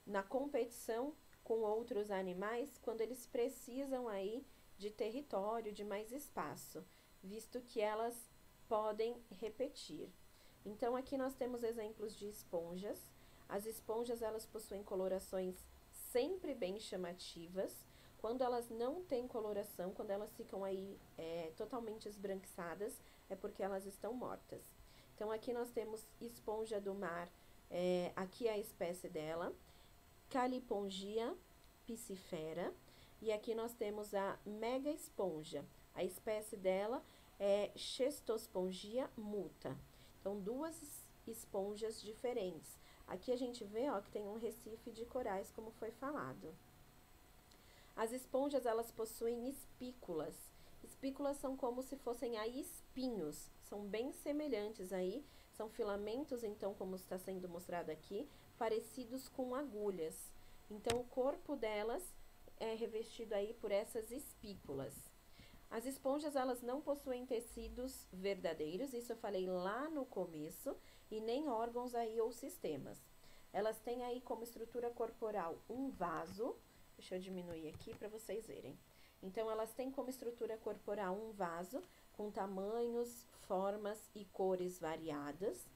na competição com outros animais quando eles precisam aí de território, de mais espaço, visto que elas podem repetir. Então, aqui nós temos exemplos de esponjas. As esponjas, elas possuem colorações sempre bem chamativas. Quando elas não têm coloração, quando elas ficam aí totalmente esbranquiçadas, é porque elas estão mortas. Então, aqui nós temos esponja do mar, aqui é a espécie dela, Calipongia piscifera. E aqui nós temos a mega esponja, a espécie dela é Schistospongia multa. Então, duas esponjas diferentes. Aqui a gente vê, ó, que tem um recife de corais, como foi falado. As esponjas, elas possuem espículas. Espículas são como se fossem aí espinhos, são bem semelhantes aí, são filamentos, então, como está sendo mostrado aqui, parecidos com agulhas. Então, o corpo delas é revestido aí por essas espículas. As esponjas, elas não possuem tecidos verdadeiros, isso eu falei lá no começo, e nem órgãos aí ou sistemas. Elas têm aí como estrutura corporal um vaso, deixa eu diminuir aqui para vocês verem. Então, elas têm como estrutura corporal um vaso com tamanhos, formas e cores variadas.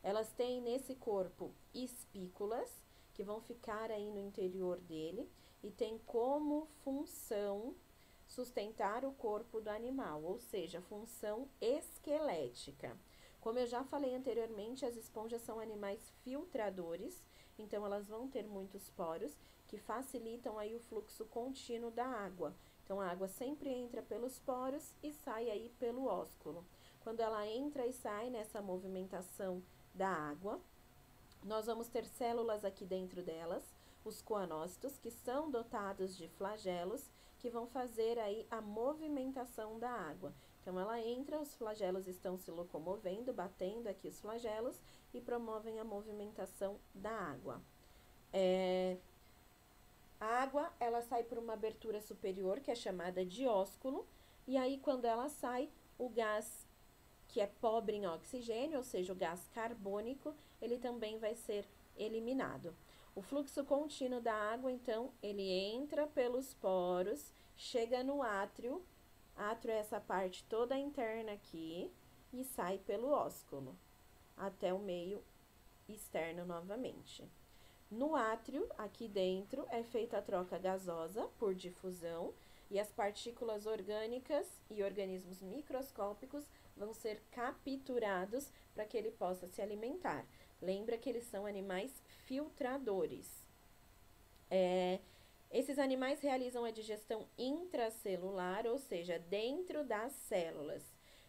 Elas têm nesse corpo espículas, que vão ficar aí no interior dele, e tem como função sustentar o corpo do animal, ou seja, função esquelética. Como eu já falei anteriormente, as esponjas são animais filtradores, então elas vão ter muitos poros que facilitam aí o fluxo contínuo da água. Então, a água sempre entra pelos poros e sai aí pelo ósculo. Quando ela entra e sai nessa movimentação da água, nós vamos ter células aqui dentro delas, os coanócitos, que são dotados de flagelos, que vão fazer aí a movimentação da água. Então, ela entra, os flagelos estão se locomovendo, batendo aqui os flagelos e promovem a movimentação da água. A água, ela sai por uma abertura superior, que é chamada de ósculo, e aí, quando ela sai, o gás que é pobre em oxigênio, ou seja, o gás carbônico, ele também vai ser eliminado. O fluxo contínuo da água, então, ele entra pelos poros, chega no átrio, átrio é essa parte toda interna aqui, e sai pelo ósculo, até o meio externo novamente. No átrio, aqui dentro, é feita a troca gasosa por difusão, e as partículas orgânicas e organismos microscópicos vão ser capturados para que ele possa se alimentar. Lembra que eles são animais filtradores. Esses animais realizam a digestão intracelular, ou seja, dentro das células.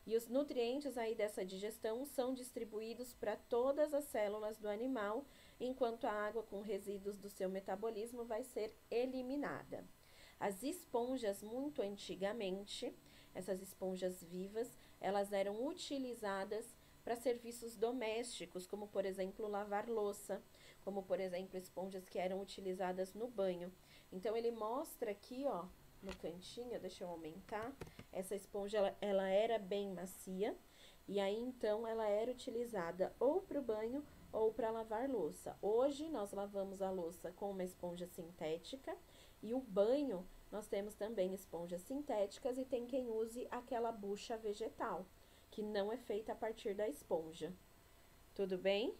E os nutrientes aí dessa digestão são distribuídos para todas as células do animal, enquanto a água com resíduos do seu metabolismo vai ser eliminada. As esponjas, muito antigamente, essas esponjas vivas, elas eram utilizadas para serviços domésticos, como, por exemplo, lavar louça, como, por exemplo, esponjas que eram utilizadas no banho. Então, ele mostra aqui, ó, no cantinho, deixa eu aumentar, essa esponja, ela era bem macia, e aí, então, ela era utilizada ou para o banho ou para lavar louça. Hoje, nós lavamos a louça com uma esponja sintética, e o banho, nós temos também esponjas sintéticas, e tem quem use aquela bucha vegetal, que não é feita a partir da esponja. Tudo bem?